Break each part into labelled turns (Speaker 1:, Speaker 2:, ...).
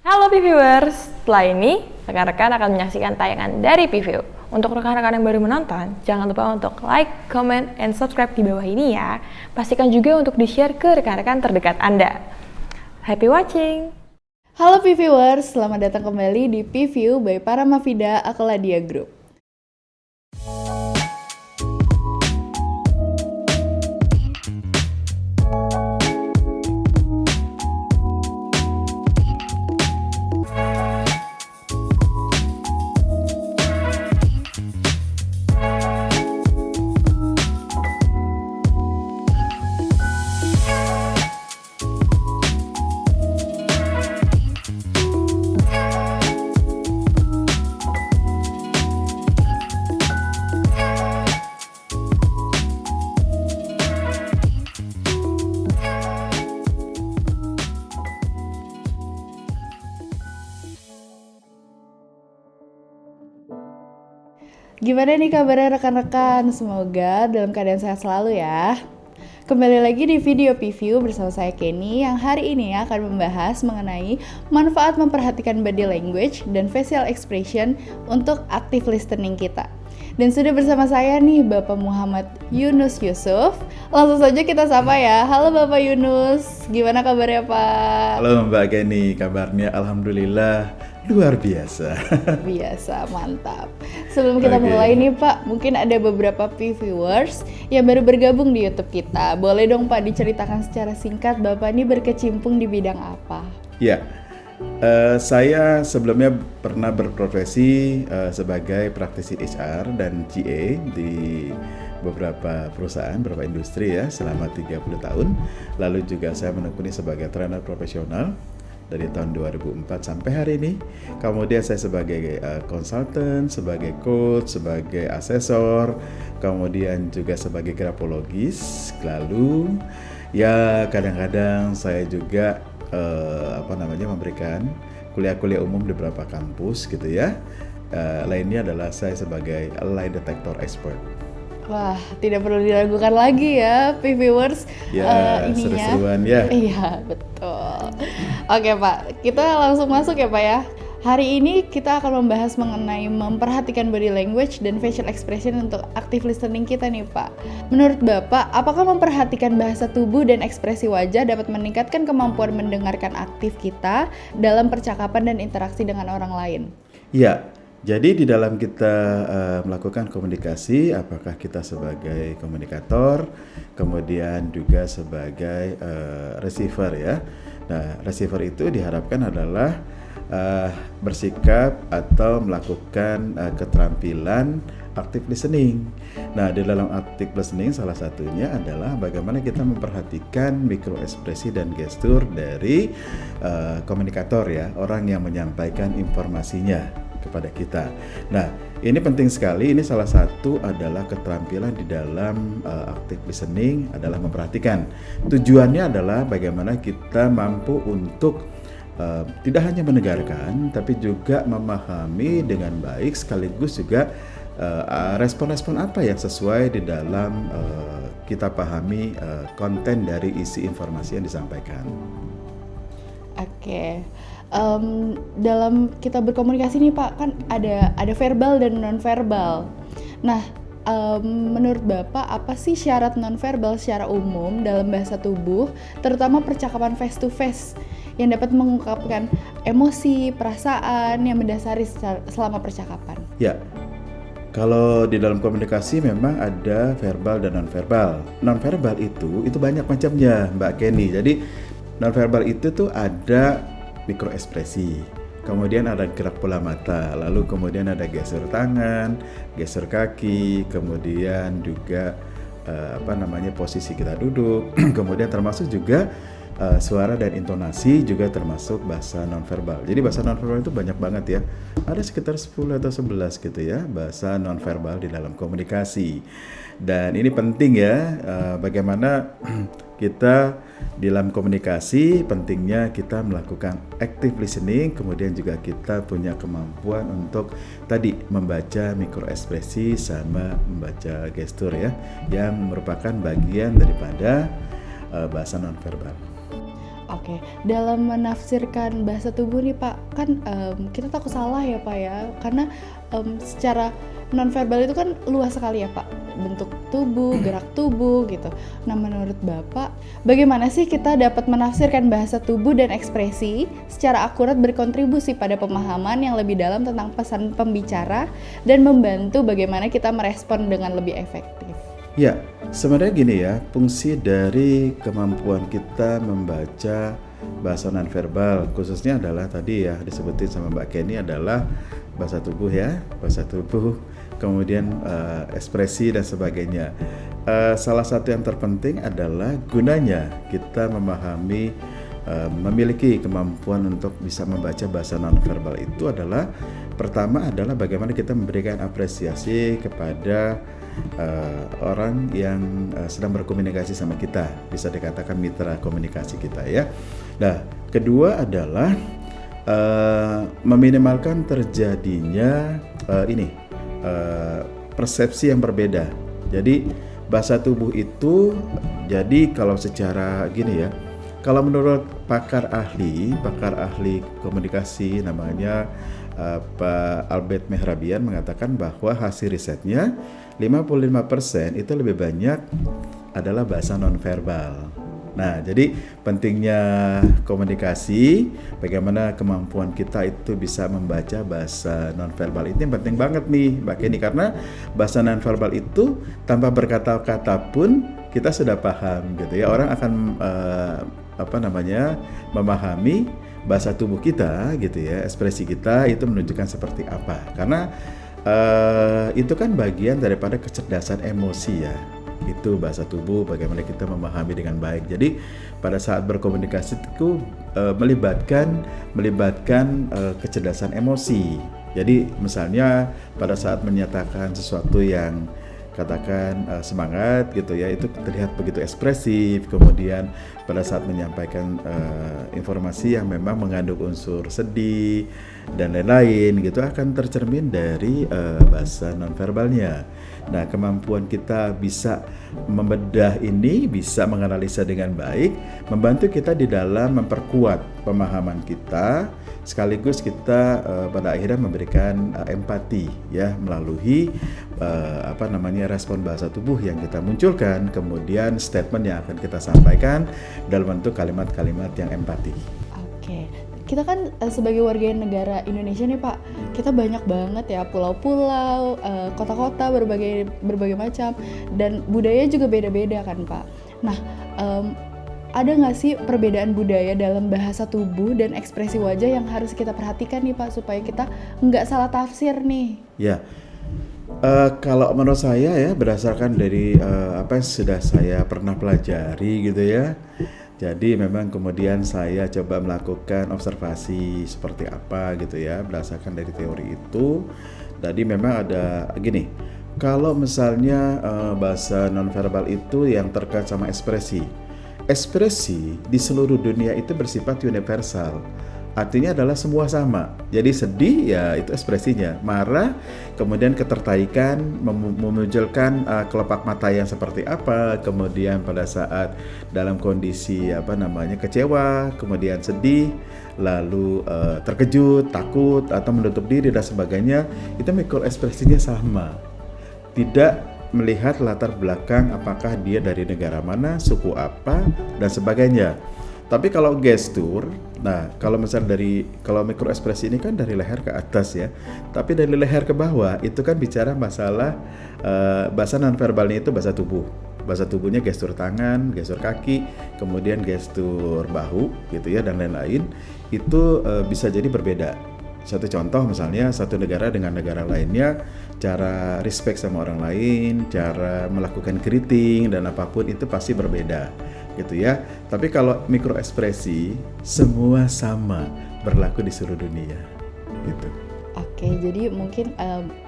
Speaker 1: Halo P-Viewers, setelah ini rekan-rekan akan menyaksikan tayangan dari P-View. Untuk rekan-rekan yang baru menonton, jangan lupa untuk like, comment, and subscribe di bawah ini ya. Pastikan juga untuk di-share ke rekan-rekan terdekat Anda. Happy watching!
Speaker 2: Halo P-Viewers, selamat datang kembali di P-View by Paramavida Akeladia Group. Gimana nih kabarnya rekan-rekan? Semoga dalam keadaan sehat selalu ya. Kembali lagi di video P-View bersama saya Kenny yang hari ini akan membahas mengenai manfaat memperhatikan body language dan facial expression untuk active listening kita. Dan sudah bersama saya nih Bapak Muhammad Yunus Yusuf. Langsung saja kita sapa ya. Halo Bapak Yunus, gimana kabarnya Pak?
Speaker 3: Halo Mbak Kenny, kabarnya Alhamdulillah luar biasa.
Speaker 2: Biasa, mantap. Sebelum kita mulai nih Pak, mungkin ada beberapa P-Viewers yang baru bergabung di YouTube kita. Boleh dong Pak diceritakan secara singkat Bapak ini berkecimpung di bidang apa?
Speaker 3: Ya, saya sebelumnya pernah berprofesi sebagai praktisi HR dan GA di beberapa perusahaan, beberapa industri ya selama 30 tahun. Lalu juga saya menekuni sebagai trainer profesional dari tahun 2004 sampai hari ini. Kemudian saya sebagai konsultan, sebagai coach, sebagai asesor, kemudian juga sebagai grafologis. Lalu ya kadang-kadang saya juga memberikan kuliah-kuliah umum di beberapa kampus gitu ya. Lainnya adalah saya sebagai lie detector expert.
Speaker 2: Wah, tidak perlu diragukan lagi ya, P-Viewers.
Speaker 3: Ya, seru-seruan ya.
Speaker 2: Iya, betul. Oke Pak, kita langsung masuk ya Pak ya. Hari ini kita akan membahas mengenai memperhatikan body language dan facial expression untuk active listening kita nih Pak. Menurut Bapak, apakah memperhatikan bahasa tubuh dan ekspresi wajah dapat meningkatkan kemampuan mendengarkan aktif kita dalam percakapan dan interaksi dengan orang lain?
Speaker 3: Iya. Jadi di dalam kita melakukan komunikasi, apakah kita sebagai komunikator, kemudian juga sebagai receiver ya. Nah, receiver itu diharapkan adalah bersikap atau melakukan keterampilan active listening. Nah, di dalam active listening salah satunya adalah bagaimana kita memperhatikan mikroekspresi dan gestur dari komunikator ya, orang yang menyampaikan informasinya kepada kita. Nah, ini penting sekali. Ini salah satu adalah keterampilan di dalam active listening adalah memperhatikan. Tujuannya adalah bagaimana kita mampu untuk tidak hanya mendengarkan, tapi juga memahami dengan baik sekaligus juga respon-respon apa yang sesuai di dalam kita pahami konten dari isi informasi yang disampaikan.
Speaker 2: Oke. Dalam kita berkomunikasi nih Pak, kan ada verbal dan non-verbal. Nah, menurut Bapak apa sih syarat non-verbal secara umum dalam bahasa tubuh, terutama percakapan face to face yang dapat mengungkapkan emosi, perasaan yang mendasari selama percakapan?
Speaker 3: Ya, kalau di dalam komunikasi memang ada verbal dan non-verbal. Non-verbal itu banyak macamnya Mbak Kenny. Jadi non-verbal itu tuh ada mikroekspresi, kemudian ada gerak bola mata, lalu kemudian ada geser tangan, geser kaki, kemudian juga posisi kita duduk, kemudian termasuk juga suara dan intonasi juga termasuk bahasa nonverbal. Jadi bahasa nonverbal itu banyak banget ya. Ada sekitar 10 atau 11 gitu ya bahasa nonverbal di dalam komunikasi. Dan ini penting ya, bagaimana kita dalam komunikasi pentingnya kita melakukan active listening, kemudian juga kita punya kemampuan untuk tadi membaca mikroekspresi sama membaca gestur ya, yang merupakan bagian daripada bahasa nonverbal.
Speaker 2: Oke, dalam menafsirkan bahasa tubuh nih Pak, kan kita takut salah ya Pak ya, karena secara nonverbal itu kan luas sekali ya Pak, bentuk tubuh, gerak tubuh gitu. Nah menurut Bapak, bagaimana sih kita dapat menafsirkan bahasa tubuh dan ekspresi secara akurat berkontribusi pada pemahaman yang lebih dalam tentang pesan pembicara dan membantu bagaimana kita merespon dengan lebih efektif?
Speaker 3: Ya, sebenarnya gini ya, fungsi dari kemampuan kita membaca bahasa nonverbal khususnya adalah tadi ya disebutin sama Mbak Kenny adalah bahasa tubuh ya, bahasa tubuh, kemudian ekspresi dan sebagainya. Salah satu yang terpenting adalah gunanya kita memahami, memiliki kemampuan untuk bisa membaca bahasa nonverbal itu adalah pertama adalah bagaimana kita memberikan apresiasi kepada orang yang sedang berkomunikasi sama kita, bisa dikatakan mitra komunikasi kita ya. Nah, kedua adalah meminimalkan terjadinya persepsi yang berbeda. Jadi bahasa tubuh itu, jadi kalau secara gini ya, kalau menurut pakar ahli komunikasi namanya Pak Albert Mehrabian mengatakan bahwa hasil risetnya 55% itu lebih banyak adalah bahasa nonverbal. Nah, jadi pentingnya komunikasi, bagaimana kemampuan kita itu bisa membaca bahasa nonverbal itu yang penting banget nih Mbak Kenny, karena bahasa nonverbal itu tanpa berkata-kata pun kita sudah paham gitu ya. Orang akan memahami bahasa tubuh kita gitu ya, ekspresi kita itu menunjukkan seperti apa. Karena itu kan bagian daripada kecerdasan emosi ya. Itu bahasa tubuh, bagaimana kita memahami dengan baik. Jadi pada saat berkomunikasi itu melibatkan kecerdasan emosi. Jadi misalnya pada saat menyatakan sesuatu yang katakan semangat gitu ya, itu terlihat begitu ekspresif. Kemudian pada saat menyampaikan informasi yang memang mengandung unsur sedih dan lain-lain gitu akan tercermin dari bahasa nonverbalnya. Nah, kemampuan kita bisa membedah ini, bisa menganalisa dengan baik, membantu kita di dalam memperkuat pemahaman kita, sekaligus kita pada akhirnya memberikan empati ya melalui respon bahasa tubuh yang kita munculkan, kemudian statement yang akan kita sampaikan dalam bentuk kalimat-kalimat yang empati.
Speaker 2: Oke. Kita kan sebagai warga negara Indonesia nih Pak, kita banyak banget ya pulau-pulau, kota-kota berbagai macam, dan budaya juga beda-beda kan Pak. Nah, ada nggak sih perbedaan budaya dalam bahasa tubuh dan ekspresi wajah yang harus kita perhatikan nih Pak, supaya kita nggak salah tafsir nih?
Speaker 3: Ya, kalau menurut saya ya berdasarkan dari apa yang sudah saya pernah pelajari gitu ya. Jadi memang kemudian saya coba melakukan observasi seperti apa gitu ya berdasarkan dari teori itu. Jadi memang ada gini, kalau misalnya bahasa nonverbal itu yang terkait sama ekspresi di seluruh dunia itu bersifat universal. Artinya adalah semua sama. Jadi sedih ya itu ekspresinya, marah, kemudian ketertarikan, memunculkan kelopak mata yang seperti apa, kemudian pada saat dalam kondisi kecewa, kemudian sedih, lalu terkejut, takut atau menutup diri dan sebagainya, itu mikroekspresinya sama. Tidak melihat latar belakang apakah dia dari negara mana, suku apa dan sebagainya. Tapi kalau gestur, nah kalau misalnya kalau mikroekspresi ini kan dari leher ke atas ya, tapi dari leher ke bawah itu kan bicara masalah bahasa nonverbalnya itu bahasa tubuh. Bahasa tubuhnya gestur tangan, gestur kaki, kemudian gestur bahu gitu ya dan lain-lain, itu bisa jadi berbeda. Satu contoh misalnya satu negara dengan negara lainnya, cara respect sama orang lain, cara melakukan greeting dan apapun itu pasti berbeda gitu ya. Tapi kalau mikroekspresi semua sama berlaku di seluruh dunia gitu.
Speaker 2: Oke, jadi mungkin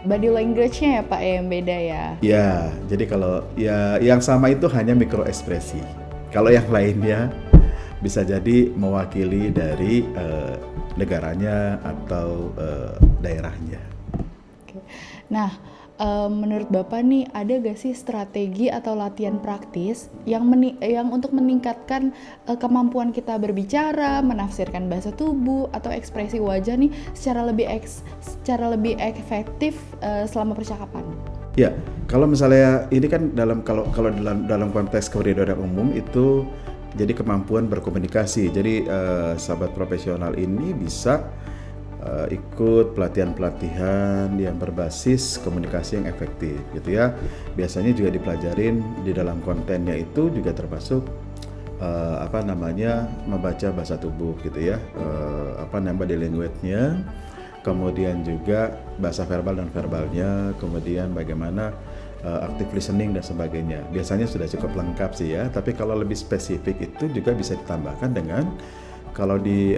Speaker 2: body language-nya ya Pak yang beda ya?
Speaker 3: Ya, jadi kalau ya yang sama itu hanya mikroekspresi. Kalau yang lainnya bisa jadi mewakili dari negaranya atau daerahnya.
Speaker 2: Oke. Nah, Menurut Bapak nih, ada gak sih strategi atau latihan praktis yang untuk meningkatkan kemampuan kita berbicara, menafsirkan bahasa tubuh atau ekspresi wajah nih secara lebih efektif selama percakapan?
Speaker 3: Ya, kalau misalnya ini kan kalau dalam konteks koridor umum itu jadi kemampuan berkomunikasi. Jadi sahabat profesional ini bisa ikut pelatihan-pelatihan yang berbasis komunikasi yang efektif gitu ya. Biasanya juga dipelajarin di dalam kontennya itu juga termasuk membaca bahasa tubuh gitu ya, body language-nya, kemudian juga bahasa verbal dan verbalnya, kemudian bagaimana active listening dan sebagainya. Biasanya sudah cukup lengkap sih ya, tapi kalau lebih spesifik itu juga bisa ditambahkan dengan kalau di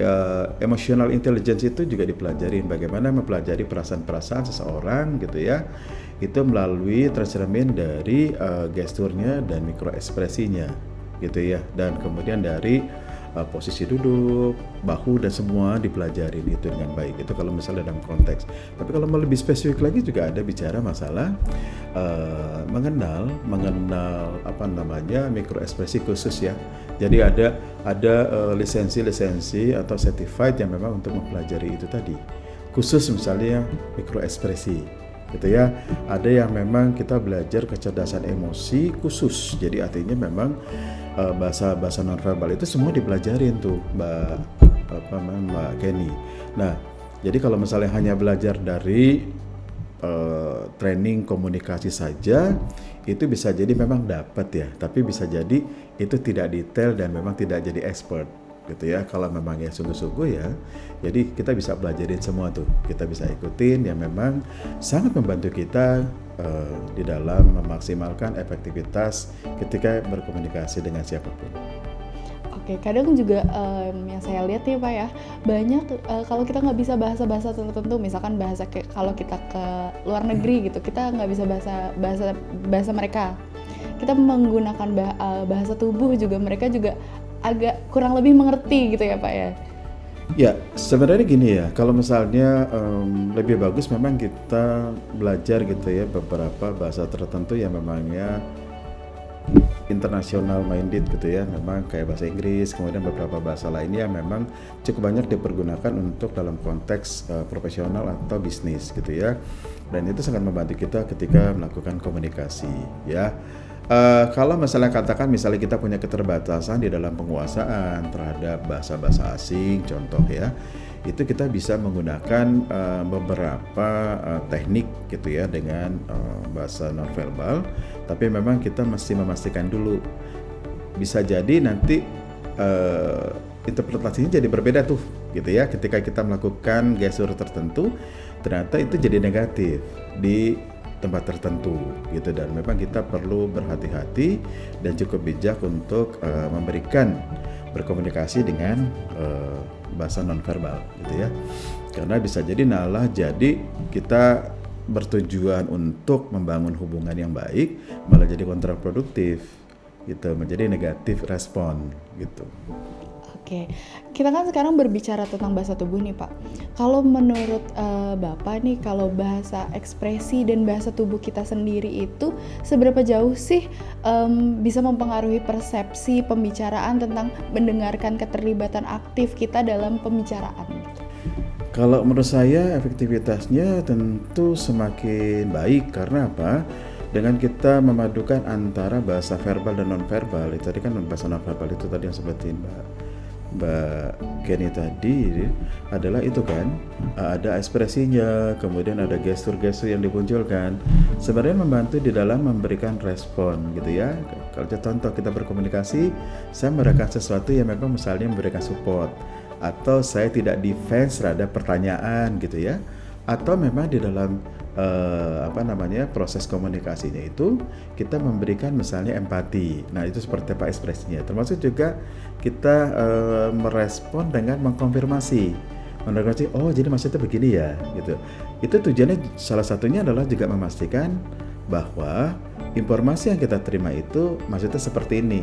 Speaker 3: emotional intelligence itu juga dipelajarin bagaimana mempelajari perasaan-perasaan seseorang gitu ya. Itu melalui tercermin dari gesturnya dan mikroekspresinya gitu ya. Dan kemudian dari posisi duduk, bahu dan semua dipelajarin itu dengan baik. Itu kalau misalnya dalam konteks. Tapi kalau mau lebih spesifik lagi juga ada bicara masalah mengenal mikroekspresi khusus ya. Jadi ada lisensi atau certified yang memang untuk mempelajari itu tadi. Khusus misalnya mikroekspresi gitu ya. Ada yang memang kita belajar kecerdasan emosi khusus. Jadi artinya memang bahasa nonverbal itu semua dipelajarin tuh Mbak Kenny. Nah, jadi kalau misalnya hanya belajar dari training komunikasi saja itu bisa jadi memang dapat ya, tapi bisa jadi itu tidak detail dan memang tidak jadi expert gitu ya. Kalau memang ya sungguh-sungguh ya, jadi kita bisa pelajarin semua tuh, kita bisa ikutin yang memang sangat membantu kita di dalam memaksimalkan efektivitas ketika berkomunikasi dengan siapapun.
Speaker 2: Oke, kadang juga yang saya lihat nih Pak ya, banyak kalau kita nggak bisa bahasa tertentu, misalkan kalau kita ke luar negeri gitu, kita nggak bisa bahasa mereka, kita menggunakan bahasa tubuh juga, mereka juga agak kurang lebih mengerti gitu ya Pak ya.
Speaker 3: Ya, sebenarnya gini ya, kalau misalnya lebih bagus memang kita belajar gitu ya beberapa bahasa tertentu yang memangnya international minded gitu ya, memang kayak bahasa Inggris, kemudian beberapa bahasa lainnya yang memang cukup banyak dipergunakan untuk dalam konteks profesional atau bisnis gitu ya, dan itu sangat membantu kita ketika melakukan komunikasi ya. Kalau misalnya kita punya keterbatasan di dalam penguasaan terhadap bahasa-bahasa asing, contoh ya, itu kita bisa menggunakan beberapa teknik gitu ya dengan bahasa nonverbal, tapi memang kita mesti memastikan dulu, bisa jadi nanti interpretasinya jadi berbeda tuh gitu ya, ketika kita melakukan gestur tertentu ternyata itu jadi negatif di tempat tertentu gitu, dan memang kita perlu berhati-hati dan cukup bijak untuk memberikan berkomunikasi dengan bahasa nonverbal gitu ya, karena bisa jadi jadi kita bertujuan untuk membangun hubungan yang baik malah jadi kontraproduktif gitu, menjadi negatif respon gitu.
Speaker 2: Oke, kita kan sekarang berbicara tentang bahasa tubuh nih Pak. Kalau menurut Bapak nih, kalau bahasa ekspresi dan bahasa tubuh kita sendiri itu seberapa jauh sih bisa mempengaruhi persepsi pembicaraan tentang mendengarkan keterlibatan aktif kita dalam pembicaraan?
Speaker 3: Kalau menurut saya efektivitasnya tentu semakin baik, karena apa? Dengan kita memadukan antara bahasa verbal dan nonverbal. Tadi kan bahasa nonverbal itu tadi yang sebutin Mbak Kenny tadi adalah itu kan, ada ekspresinya, kemudian ada gestur-gestur yang dimunculkan, sebenarnya membantu di dalam memberikan respon gitu ya. Kalau contoh kita berkomunikasi, saya memberikan sesuatu yang memang misalnya memberikan support, atau saya tidak defense terhadap pertanyaan gitu ya, atau memang di dalam proses komunikasinya itu kita memberikan misalnya empati. Nah itu seperti apa ekspresinya, termasuk juga kita merespon dengan mengkonfirmasi, oh jadi maksudnya begini ya gitu. Itu tujuannya salah satunya adalah juga memastikan bahwa informasi yang kita terima itu maksudnya seperti ini,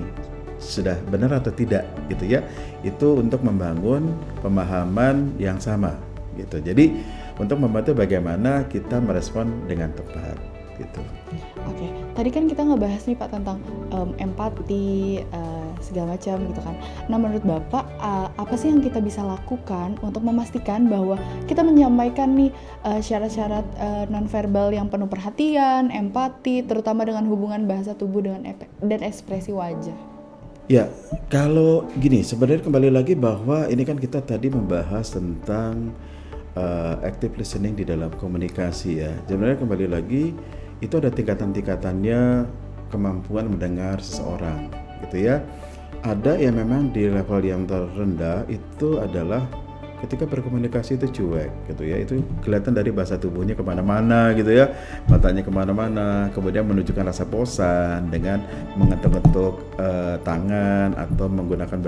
Speaker 3: sudah benar atau tidak gitu ya. Itu untuk membangun pemahaman yang sama gitu. Jadi untuk membantu bagaimana kita merespon dengan tepat gitu.
Speaker 2: Oke, tadi kan kita ngebahas nih Pak tentang empati segala macam gitu kan. Nah menurut Bapak apa sih yang kita bisa lakukan untuk memastikan bahwa kita menyampaikan nih syarat-syarat nonverbal yang penuh perhatian, empati, terutama dengan hubungan bahasa tubuh dan ekspresi wajah?
Speaker 3: Ya, kalau gini, sebenarnya kembali lagi bahwa ini kan kita tadi membahas tentang active listening di dalam komunikasi ya. Sebenarnya kembali lagi itu ada tingkatan-tingkatannya kemampuan mendengar seseorang gitu ya. Ada yang memang di level yang terendah itu adalah ketika berkomunikasi itu cuek gitu ya, itu kelihatan dari bahasa tubuhnya kemana-mana gitu ya, matanya kemana-mana, kemudian menunjukkan rasa bosan dengan mengetuk-ngetuk tangan atau menggunakan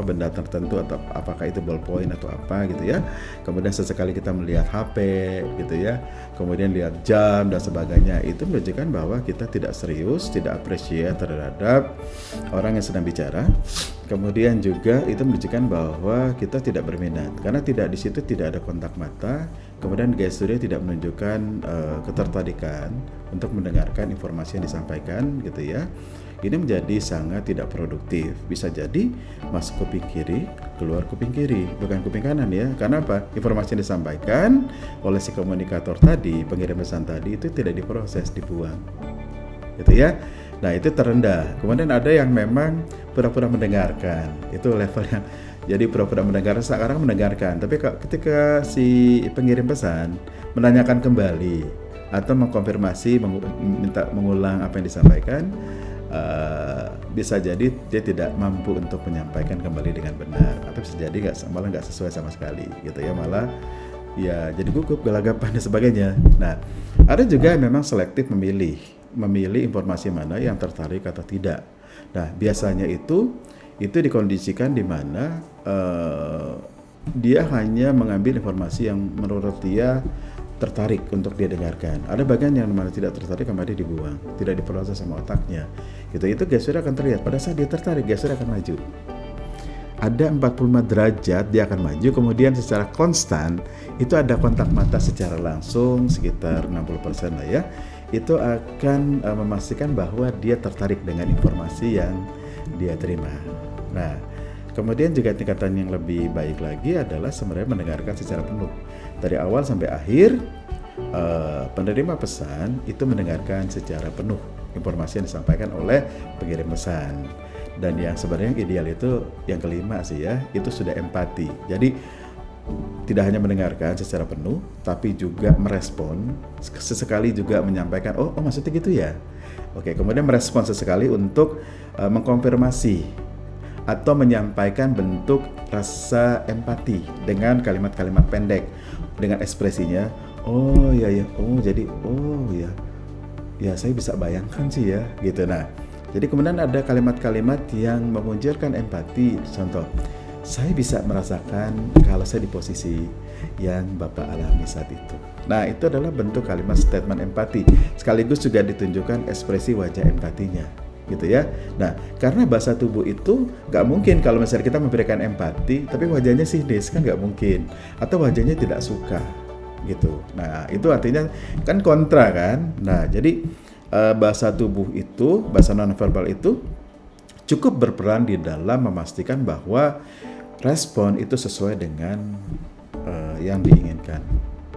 Speaker 3: benda tertentu, atau apakah itu ballpoint atau apa gitu ya. Kemudian sesekali kita melihat HP gitu ya, kemudian lihat jam dan sebagainya. Itu menunjukkan bahwa kita tidak serius, tidak appreciate terhadap orang yang sedang bicara. Kemudian juga itu menunjukkan bahwa kita tidak berminat karena di situ tidak ada kontak mata. Kemudian gesturnya tidak menunjukkan ketertarikan untuk mendengarkan informasi yang disampaikan gitu ya. Ini menjadi sangat tidak produktif. Bisa jadi masuk kuping kiri, keluar kuping kiri, bukan kuping kanan ya. Karena apa? Informasi yang disampaikan oleh si komunikator tadi, pengirim pesan tadi itu tidak diproses, dibuang. Gitu ya. Nah itu terendah. Kemudian ada yang memang pura-pura mendengarkan. Itu level yang jadi pura-pura mendengar, sekarang mendengarkan. Tapi ketika si pengirim pesan menanyakan kembali atau mengkonfirmasi, minta mengulang apa yang disampaikan, bisa jadi dia tidak mampu untuk menyampaikan kembali dengan benar, atau bisa jadi malah nggak sesuai sama sekali gitu ya, malah ya jadi gugup, gelagapan dan sebagainya. Nah ada juga yang memang selektif memilih informasi mana yang tertarik atau tidak. Nah biasanya itu dikondisikan di mana dia hanya mengambil informasi yang menurut dia tertarik untuk dia dengarkan. Ada bagian yang mana tidak tertarik, kemudian dibuang, tidak diproses sama otaknya. Itu gestur akan terlihat. Pada saat dia tertarik, gestur akan maju. Ada 45 derajat dia akan maju, kemudian secara konstan itu ada kontak mata secara langsung sekitar 60% lah ya. Itu akan memastikan bahwa dia tertarik dengan informasi yang dia terima. Nah, kemudian juga tingkatan yang lebih baik lagi adalah sebenarnya mendengarkan secara penuh. Dari awal sampai akhir, penerima pesan itu mendengarkan secara penuh informasi yang disampaikan oleh pengirim pesan. Dan yang sebenarnya yang ideal itu yang kelima sih ya, itu sudah empati. Jadi tidak hanya mendengarkan secara penuh, tapi juga merespon, sesekali juga menyampaikan, oh maksudnya gitu ya. Oke, kemudian merespon sesekali untuk mengkonfirmasi atau menyampaikan bentuk rasa empati dengan kalimat-kalimat pendek, dengan ekspresinya, oh ya, oh jadi, oh ya saya bisa bayangkan sih ya, gitu. Nah, jadi kemudian ada kalimat-kalimat yang memunculkan empati, contoh, saya bisa merasakan kalau saya di posisi yang Bapak alami saat itu. Nah, itu adalah bentuk kalimat statement empati. Sekaligus juga ditunjukkan ekspresi wajah empatinya, gitu ya. Nah, karena bahasa tubuh itu nggak mungkin kalau misalnya kita memberikan empati, tapi wajahnya sinis, kan nggak mungkin. Atau wajahnya tidak suka, gitu. Nah, itu artinya kan kontra kan. Nah, jadi bahasa tubuh itu, bahasa nonverbal itu cukup berperan di dalam memastikan bahwa respon itu sesuai dengan yang diinginkan,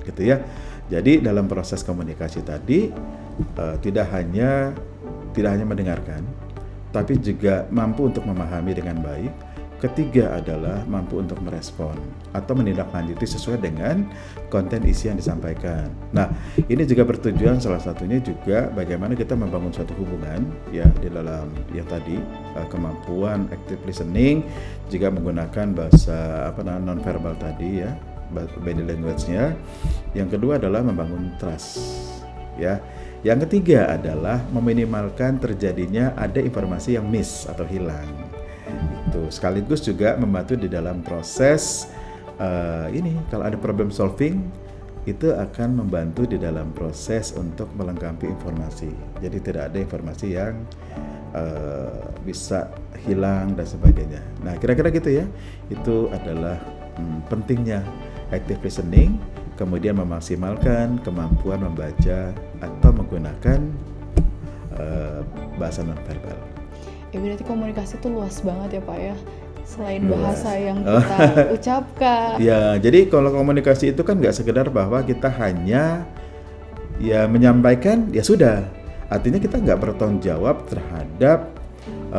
Speaker 3: gitu ya. Jadi dalam proses komunikasi tadi tidak hanya mendengarkan, tapi juga mampu untuk memahami dengan baik. Ketiga adalah mampu untuk merespon atau menindaklanjuti sesuai dengan konten isi yang disampaikan. Nah, ini juga bertujuan salah satunya juga bagaimana kita membangun suatu hubungan ya di dalam yang tadi kemampuan active listening, juga menggunakan bahasa nonverbal tadi ya, body language-nya. Yang kedua adalah membangun trust ya. Yang ketiga adalah meminimalkan terjadinya ada informasi yang miss atau hilang. Itu sekaligus juga membantu di dalam proses ini kalau ada problem solving, itu akan membantu di dalam proses untuk melengkapi informasi. Jadi tidak ada informasi yang bisa hilang dan sebagainya. Nah, kira-kira gitu ya. Itu adalah pentingnya active listening kemudian memaksimalkan kemampuan membaca atau menggunakan bahasa nonverbal.
Speaker 2: Berarti komunikasi itu luas banget ya Pak ya, selain
Speaker 3: Luas.
Speaker 2: bahasa yang kita ucapkan.
Speaker 3: Ya, jadi kalau komunikasi itu kan nggak sekedar bahwa kita hanya ya menyampaikan, ya sudah. Artinya kita nggak bertanggung jawab terhadap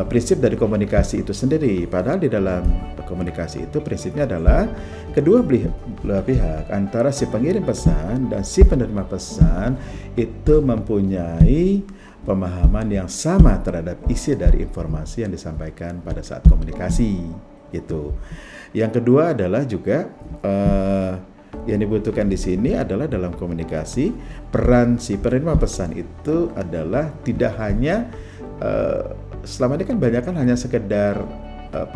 Speaker 3: prinsip dari komunikasi itu sendiri. Padahal di dalam komunikasi itu prinsipnya adalah kedua belah pihak antara si pengirim pesan dan si penerima pesan itu mempunyai pemahaman yang sama terhadap isi dari informasi yang disampaikan pada saat komunikasi gitu. Yang kedua adalah juga yang dibutuhkan di sini adalah dalam komunikasi peran si penerima pesan itu adalah tidak hanya selama ini kan banyak kan hanya sekedar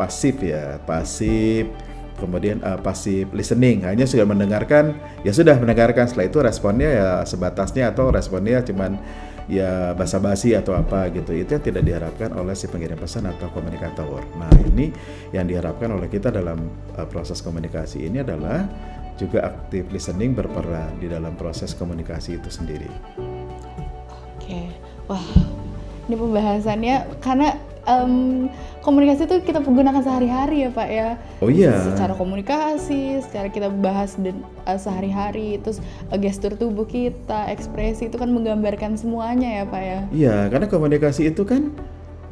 Speaker 3: pasif ya, pasif, kemudian pasif listening, hanya sudah mendengarkan, ya sudah mendengarkan, setelah itu responnya ya sebatasnya atau responnya cuman ya basa-basi atau apa gitu. Itu yang tidak diharapkan oleh si pengirim pesan atau komunikator. Nah, ini yang diharapkan oleh kita dalam proses komunikasi ini adalah juga aktif listening berperan di dalam proses komunikasi itu sendiri.
Speaker 2: Oke, wah ini pembahasannya karena komunikasi itu kita gunakan sehari-hari ya Pak ya.
Speaker 3: Oh iya.
Speaker 2: Secara komunikasi, secara kita bahas sehari-hari, terus gestur tubuh kita, ekspresi itu kan menggambarkan semuanya ya Pak ya.
Speaker 3: Iya, karena komunikasi itu kan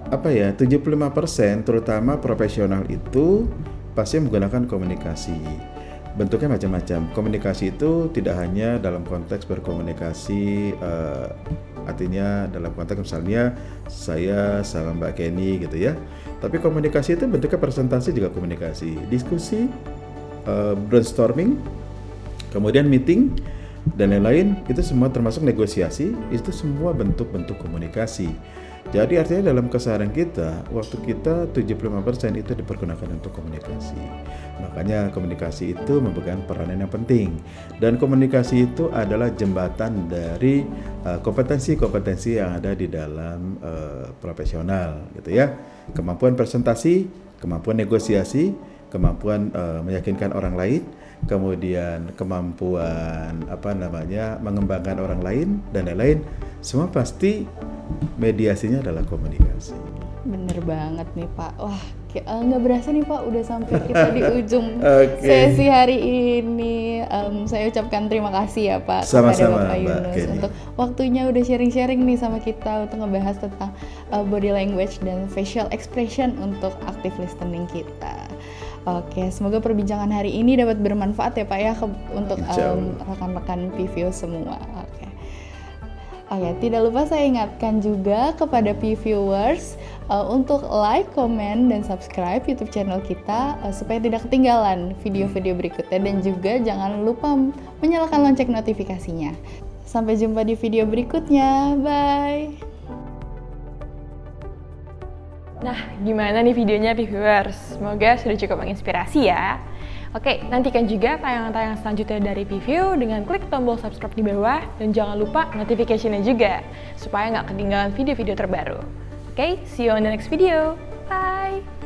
Speaker 3: apa ya, 75% terutama profesional itu pasti menggunakan komunikasi. Bentuknya macam-macam. Komunikasi itu tidak hanya dalam konteks berkomunikasi, artinya dalam konteks misalnya saya sama Mbak Kenny gitu ya. Tapi komunikasi itu bentuknya presentasi juga komunikasi, diskusi, brainstorming, kemudian meeting dan lain-lain, itu semua termasuk negosiasi, itu semua bentuk-bentuk komunikasi. Jadi artinya dalam keseharian kita, waktu kita 75% itu dipergunakan untuk komunikasi. Makanya komunikasi itu memegang peranan yang penting. Dan komunikasi itu adalah jembatan dari kompetensi-kompetensi yang ada di dalam profesional gitu ya. Kemampuan presentasi, kemampuan negosiasi, kemampuan meyakinkan orang lain, kemudian kemampuan mengembangkan orang lain dan lain-lain, semua pasti mediasinya adalah komunikasi.
Speaker 2: Bener banget nih Pak. Wah, nggak berasa nih Pak udah sampai kita di ujung
Speaker 3: Okay.
Speaker 2: sesi hari ini. Saya ucapkan terima kasih ya Pak
Speaker 3: Sama-sama,
Speaker 2: kepada Bapak
Speaker 3: Mbak
Speaker 2: Yunus
Speaker 3: Kenny.
Speaker 2: untuk waktunya udah sharing-sharing nih sama kita untuk ngebahas tentang body language dan facial expression untuk active listening kita. Oke, semoga perbincangan hari ini dapat bermanfaat ya Pak ya untuk rekan-rekan PView semua. Oke, tidak lupa saya ingatkan juga kepada PViewers untuk like, komen, dan subscribe YouTube channel kita supaya tidak ketinggalan video-video berikutnya, dan juga jangan lupa menyalakan lonceng notifikasinya. Sampai jumpa di video berikutnya. Bye!
Speaker 1: Nah, gimana nih videonya PViewers? Semoga sudah cukup menginspirasi ya. Oke, nantikan juga tayangan-tayangan selanjutnya dari PView dengan klik tombol subscribe di bawah dan jangan lupa notification-nya juga supaya nggak ketinggalan video-video terbaru. Oke, see you on the next video. Bye!